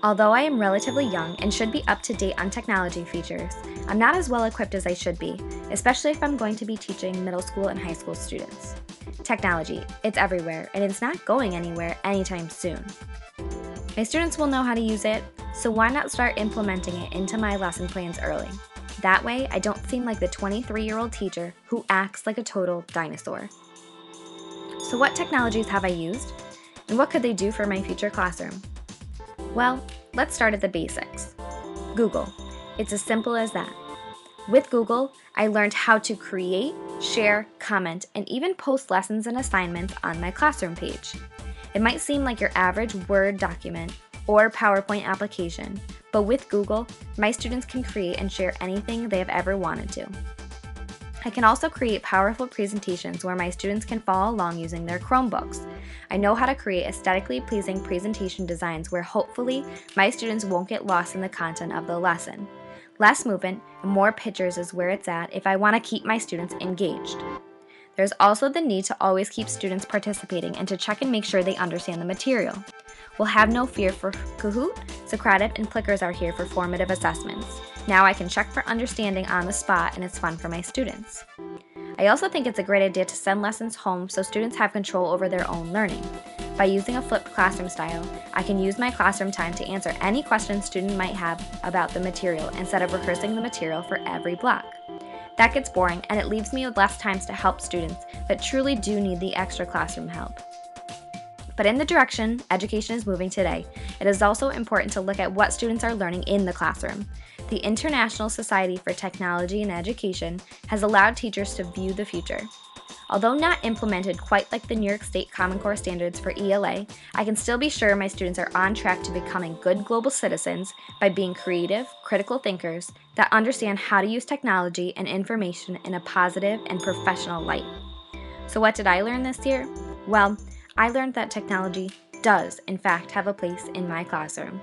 Although I am relatively young and should be up to date on technology features, I'm not as well equipped as I should be, especially if I'm going to be teaching middle school and high school students. Technology, it's everywhere, and it's not going anywhere anytime soon. My students will know how to use it, so why not start implementing it into my lesson plans early? That way, I don't seem like the 23-year-old teacher who acts like a total dinosaur. So what technologies have I used? And what could they do for my future classroom? Well, let's start at the basics. Google. It's as simple as that. With Google, I learned how to create, share, comment, and even post lessons and assignments on my classroom page. It might seem like your average Word document or PowerPoint application, but with Google, my students can create and share anything they have ever wanted to. I can also create powerful presentations where my students can follow along using their Chromebooks. I know how to create aesthetically pleasing presentation designs where hopefully my students won't get lost in the content of the lesson. Less movement and more pictures is where it's at if I want to keep my students engaged. There's also the need to always keep students participating and to check and make sure they understand the material. We'll have no fear for Kahoot, Socrative, and Plickers are here for formative assessments. Now I can check for understanding on the spot and it's fun for my students. I also think it's a great idea to send lessons home so students have control over their own learning. By using a flipped classroom style, I can use my classroom time to answer any questions students might have about the material instead of rehearsing the material for every block. That gets boring and it leaves me with less times to help students that truly do need the extra classroom help. But in the direction education is moving today, it is also important to look at what students are learning in the classroom. The International Society for Technology and Education has allowed teachers to view the future. Although not implemented quite like the New York State Common Core standards for ELA, I can still be sure my students are on track to becoming good global citizens by being creative, critical thinkers that understand how to use technology and information in a positive and professional light. So what did I learn this year? Well, I learned that technology does, in fact, have a place in my classroom.